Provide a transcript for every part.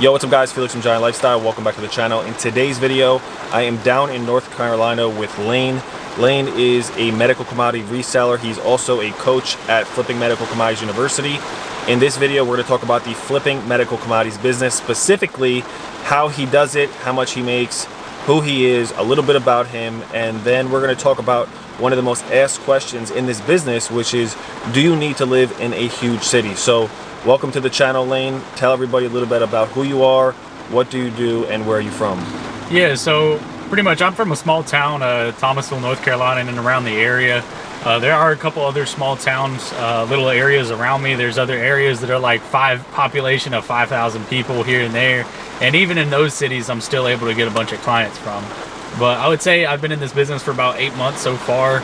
Yo, what's up guys, Felix from Giant Lifestyle. Welcome back to the channel. In today's video, I am down in North Carolina with Lane. Lane is a medical commodity reseller. He's also a coach at Flipping Medical Commodities University. In this video, we're going to talk about the Flipping Medical Commodities business, specifically how he does it, how much he makes, who he is, a little bit about him, and then we're going to talk about one of the most asked questions in this business, which is, do you need to live in a huge city? So welcome to the channel, Lane. Tell everybody a little bit about who you are, what do you do, and where are you from? Yeah, so pretty much I'm from a small town, Thomasville, North Carolina, and around the area. There are a couple other small towns, little areas around me. There's other areas that are like population of 5,000 people here and there. And even in those cities, I'm still able to get a bunch of clients from. But I would say I've been in this business for about 8 months so far.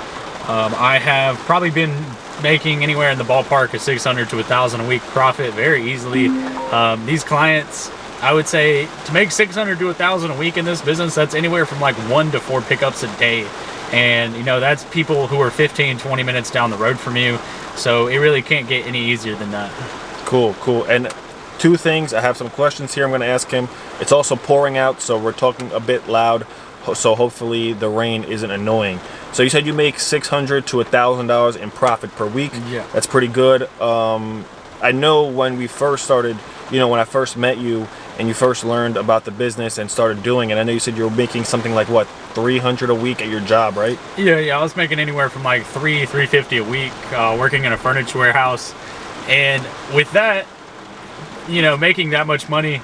I have probably been making anywhere in the ballpark of 600 to 1,000 a week profit very easily. These clients, I would say to make 600 to 1,000 a week in this business, that's anywhere from like 1 to 4 pickups a day. And you know, that's people who are 15, 20 minutes down the road from you. So it really can't get any easier than that. Cool. And two things, I have some questions here I'm going to ask him. It's also pouring out, so we're talking a bit loud, so hopefully the rain isn't annoying. So you said you make $600 to $1,000 in profit per week. Yeah. That's pretty good. I know when we first started, you know, when I first met you and you first learned about the business and started doing it, I know you said you were making something like, what, 300 a week at your job, right? Yeah, I was making anywhere from like $350 a week, working in a furniture warehouse. And with that, you know, making that much money,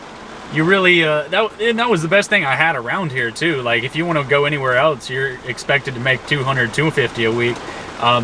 you really, that was the best thing I had around here too. Like if you want to go anywhere else, you're expected to make 200, 250 a week.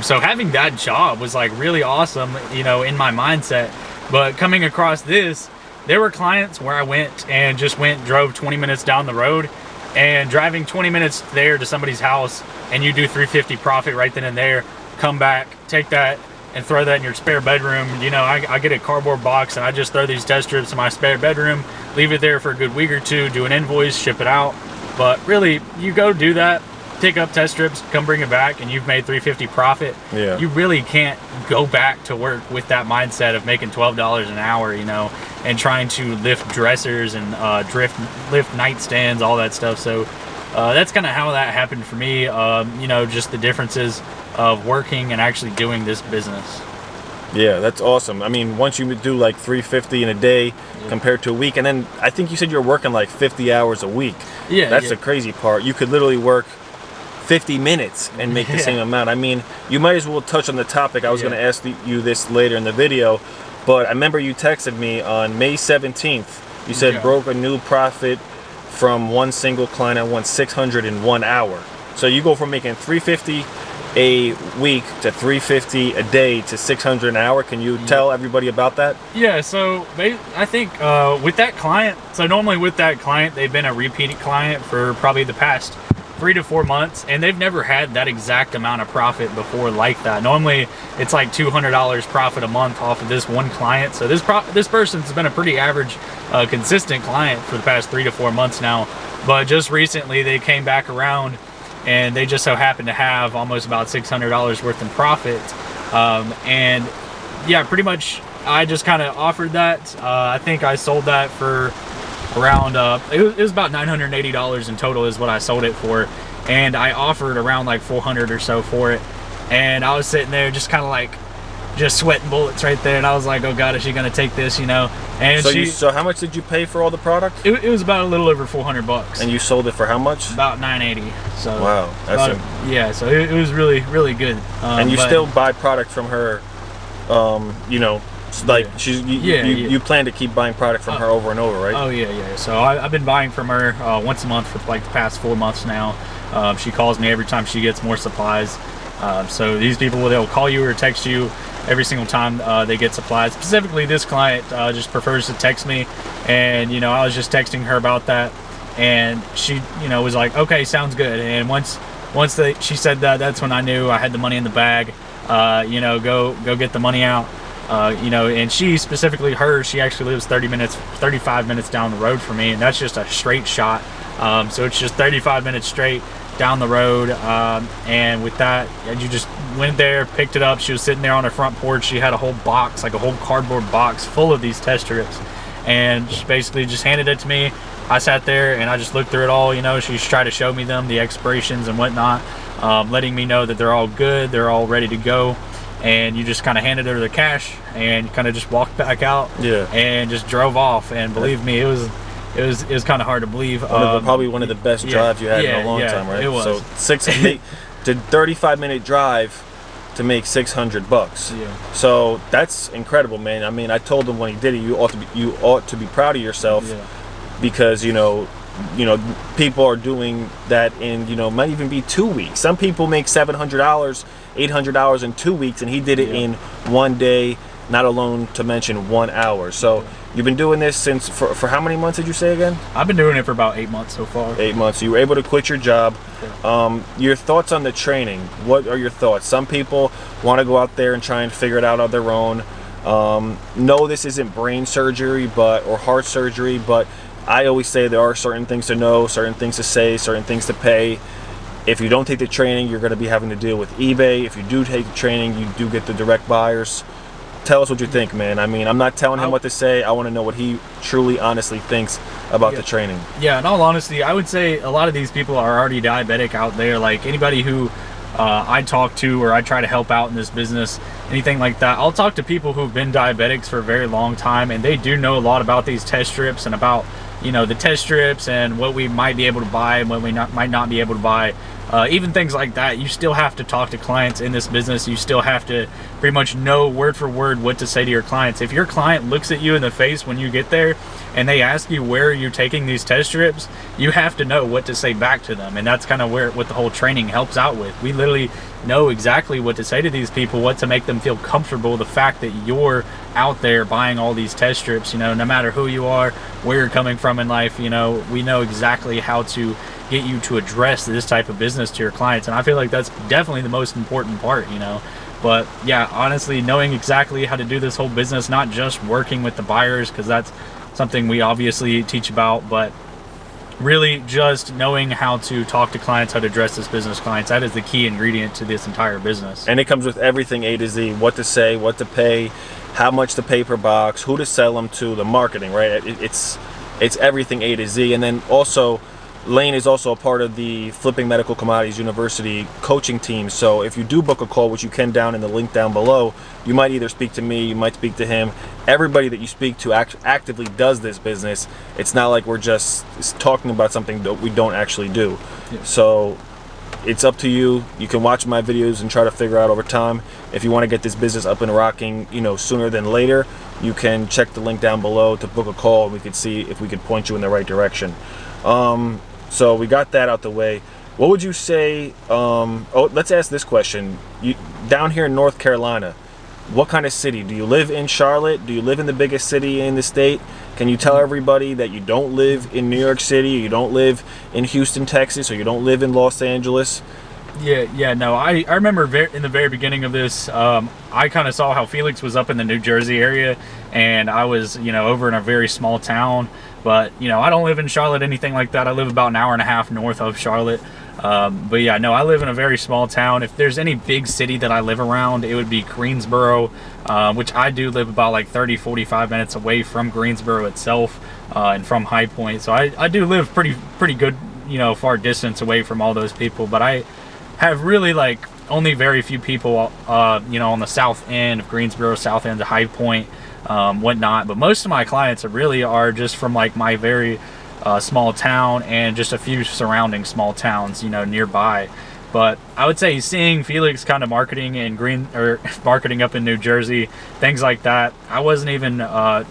So having that job was like really awesome, you know, in my mindset. But coming across this, there were clients where I went and just drove 20 minutes down the road, and driving 20 minutes there to somebody's house, and you do 350 profit right then and there, come back, take that and throw that in your spare bedroom. You know, I get a cardboard box and I just throw these test strips in my spare bedroom, leave it there for a good week or two, do an invoice, ship it out. But really, you go do that, pick up test strips, come bring it back, and you've made 350 profit. Yeah. You really can't go back to work with that mindset of making $12 an hour, you know, and trying to lift dressers and lift nightstands, all that stuff. So that's kind of how that happened for me. You know, just the differences of working and actually doing this business. Yeah, that's awesome. I mean, once you do like 350 in a day compared to a week, and then I think you said you're working like 50 hours a week. Yeah, that's the crazy part. You could literally work 50 minutes and make the same amount. I mean, you might as well touch on the topic. I was going to ask you this later in the video, but I remember you texted me on May 17th. You said broke a new profit from one single client. I won 600 in 1 hour. So you go from making 350 a week to 350 a day to 600 an hour. Can you tell everybody about that? Yeah, so I think with that client, so normally with that client, they've been a repeating client for probably the past 3 to 4 months, and they've never had that exact amount of profit before like that. Normally it's like $200 profit a month off of this one client. So this person's been a pretty average, consistent client for the past 3 to 4 months now. But just recently they came back around, and they just so happened to have almost about $600 worth in profit. And yeah, pretty much I just kind of offered that. I think I sold that for around, it was about $980 in total is what I sold it for. And I offered around like 400 or so for it. And I was sitting there just kind of like, just sweating bullets right there. And I was like, oh God, is she going to take this, you know? And so how much did you pay for all the product? It was about a little over 400 bucks. And you sold it for how much? About 980. So wow, that's yeah. So it was really, really good. And you still buy product from her, you know, like you plan to keep buying product from her over and over, right? Oh yeah. So I've been buying from her once a month for like the past 4 months now. She calls me every time she gets more supplies. So these people, they'll call you or text you every single time they get supplies. Specifically, this client just prefers to text me, and you know, I was just texting her about that, and she, you know, was like, okay, sounds good. And once she said that, that's when I knew I had the money in the bag. You know, go get the money out. You know, and she specifically, she actually lives 35 minutes down the road from me, and that's just a straight shot. So it's just 35 minutes straight down the road, and with that, you just went there, picked it up. She was sitting there on her front porch. She had a whole box, like a whole cardboard box full of these test strips, and she basically just handed it to me. I sat there and I just looked through it all. You know, she's tried to show me them, the expirations and whatnot, letting me know that they're all good, they're all ready to go. And you just kind of handed her the cash and kind of just walked back out, and just drove off. And believe me, it was kind of hard to believe. Probably one of the best drives you had in a long time, right? It was. So 35-minute drive to make $600. Yeah. So that's incredible, man. I mean, I told him when he did it, you ought to be proud of yourself, because you know people are doing that in might even be 2 weeks. Some people make $700, $800 in 2 weeks, and he did it in 1 day, not alone to mention 1 hour. So you've been doing this since for how many months did you say again? I've been doing it for about 8 months so far. 8 months. So you were able to quit your job. Your thoughts on the training? What are your thoughts? Some people want to go out there and try and figure it out on their own. No, this isn't brain surgery or heart surgery, but I always say there are certain things to know, certain things to say, certain things to pay. If you don't take the training, you're going to be having to deal with eBay. If you do take the training, you do get the direct buyers. Tell us what you think, man. I mean, I'm not telling him what to say. I want to know what he truly, honestly thinks about the training. Yeah, in all honesty, I would say a lot of these people are already diabetic out there. Like anybody who I talk to or I try to help out in this business, anything like that, I'll talk to people who've been diabetics for a very long time, and they do know a lot about these test strips and about the test strips and what we might be able to buy and what we might not be able to buy. Even things like that, you still have to talk to clients in this business. You still have to pretty much know word for word what to say to your clients. If your client looks at you in the face when you get there and they ask you where you're taking these test strips, you have to know what to say back to them. And that's kind of what the whole training helps out with. We literally know exactly what to say to these people, what to make them feel comfortable. The fact that you're out there buying all these test strips, no matter who you are, where you're coming from in life, we know exactly how to get you to address this type of business to your clients. And I feel like that's definitely the most important part, But yeah, honestly, knowing exactly how to do this whole business, not just working with the buyers, because that's something we obviously teach about, but really just knowing how to talk to clients, how to address this business clients. That is the key ingredient to this entire business. And it comes with everything A to Z: what to say, what to pay, how much to pay per box, who to sell them to, the marketing, right? It's everything A to Z. And then also, Lane is also a part of the Flipping Medical Commodities University coaching team. So if you do book a call, which you can down in the link down below, you might either speak to me, you might speak to him. Everybody that you speak to actively does this business. It's not like we're just talking about something that we don't actually do. Yeah. So it's up to you. You can watch my videos and try to figure out over time. If you want to get this business up and rocking, sooner than later, you can check the link down below to book a call, and we could see if we could point you in the right direction. So we got that out the way. What would you say, let's ask this question. Down here in North Carolina, what kind of city? Do you live in Charlotte? Do you live in the biggest city in the state? Can you tell everybody that you don't live in New York City, or you don't live in Houston, Texas, or you don't live in Los Angeles? No, I remember in the very beginning of this, I kind of saw how Felix was up in the New Jersey area, and I was, over in a very small town. But, I don't live in Charlotte, anything like that. I live about an hour and a half north of Charlotte. But yeah, no, I live in a very small town. If there's any big city that I live around, it would be Greensboro, which I do live about like 30-45 minutes away from Greensboro itself, and from High Point. So I do live pretty good, far distance away from all those people. But I have really only very few people, on the south end of Greensboro, south end of High Point, whatnot. But most of my clients really are just from my very small town and just a few surrounding small towns, nearby. But I would say seeing Felix kind of marketing marketing up in New Jersey, things like that, I wasn't even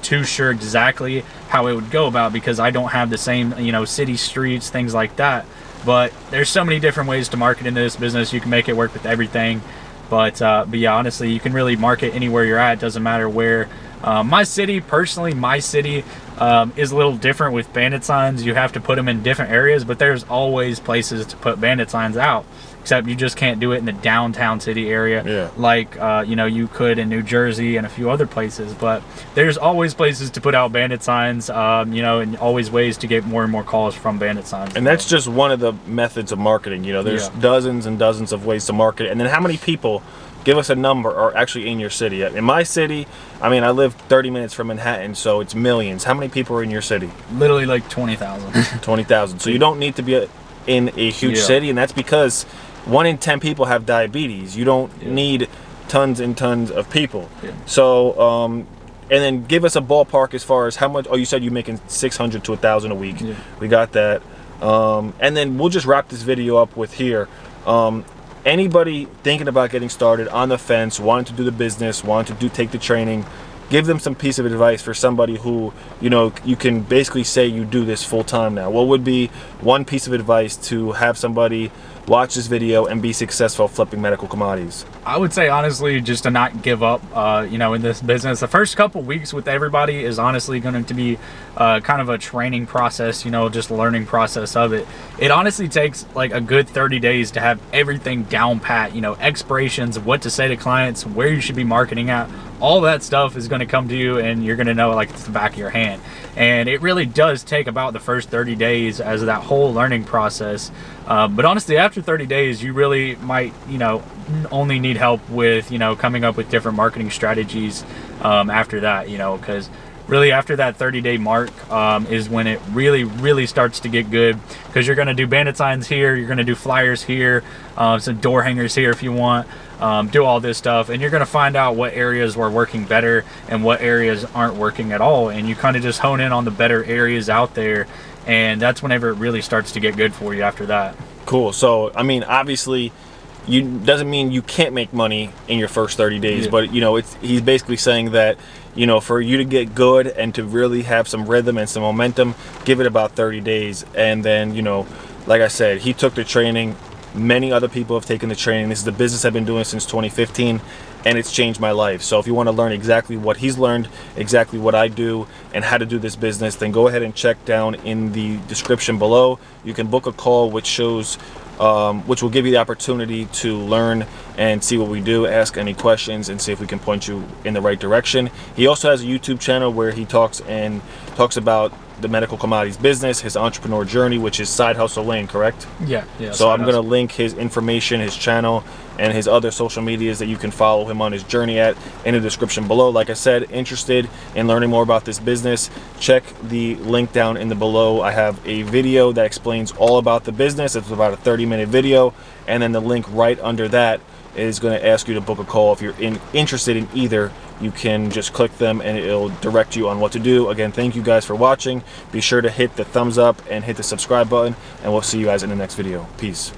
too sure exactly how it would go about, because I don't have the same, city streets, things like that. But there's so many different ways to market into this business. You can make it work with everything. But yeah, honestly, you can really market anywhere you're at. It doesn't matter where. My city is a little different with bandit signs. You have to put them in different areas, but there's always places to put bandit signs out, except you just can't do it in the downtown city area, like you could in New Jersey and a few other places. But there's always places to put out bandit signs, and always ways to get more and more calls from bandit signs. And that's just one of the methods of marketing. There's dozens and dozens of ways to market. And then how many people give us a number, or actually in your city. In my city, I mean, I live 30 minutes from Manhattan, so it's millions. How many people are in your city? Literally like 20,000. 20,000. So you don't need to be in a huge city, and that's because 1 in 10 people have diabetes. You don't need tons and tons of people. So, and then give us a ballpark as far as how much. Oh, you said you're making 600 to 1,000 a week. We got that. And then we'll just wrap this video up with here. Anybody thinking about getting started, on the fence, wanting to do the business, wanting to take the training, give them some piece of advice for somebody who, you know, you can basically say you do this full time now. What would be one piece of advice to have somebody watch this video and be successful flipping medical commodities? I would say, honestly, just to not give up, you know, in this business. The first couple weeks with everybody is honestly going to be kind of a training process, you know, just learning process of it. It honestly takes like a good 30 days to have everything down pat, you know, expirations, what to say to clients, where you should be marketing at. All that stuff is going to come to you, and you're going to know it like it's the back of your hand. And it really does take about the first 30 days as that whole learning process. But honestly, after 30 days, you really might, you know, only need help with, you know, coming up with different marketing strategies after that, you know, because really after that 30-day mark is when it really starts to get good, because you're going to do bandit signs here, you're going to do flyers here, some door hangers here if you want, do all this stuff, and you're going to find out what areas were working better and what areas aren't working at all, and you kind of just hone in on the better areas out there, and that's whenever it really starts to get good for you after that. Cool. So I mean, obviously doesn't mean you can't make money in your first 30 days, but you know, he's basically saying that, you know, for you to get good and to really have some rhythm and some momentum, give it about 30 days. And then, you know, like I said, he took the training. Many other people have taken the training. This is the business I've been doing since 2015, and it's changed my life. So if you want to learn exactly what he's learned, exactly what I do, and how to do this business, then go ahead and check down in the description below. You can book a call which shows which will give you the opportunity to learn and see what we do, ask any questions, and see if we can point you in the right direction. He also has a YouTube channel where he talks about the medical commodities business, his entrepreneur journey, which is Side Hustle Lane, correct? Yeah. So I'm going to link his information, his channel, and his other social medias that you can follow him on his journey at in the description below. Like I said, interested in learning more about this business, check the link down in the below. I have a video that explains all about the business. It's about a 30-minute video, and then the link right under that is going to ask you to book a call. If you're interested in either, you can just click them and it'll direct you on what to do. Again, thank you guys for watching. Be sure to hit the thumbs up and hit the subscribe button, and we'll see you guys in the next video. Peace.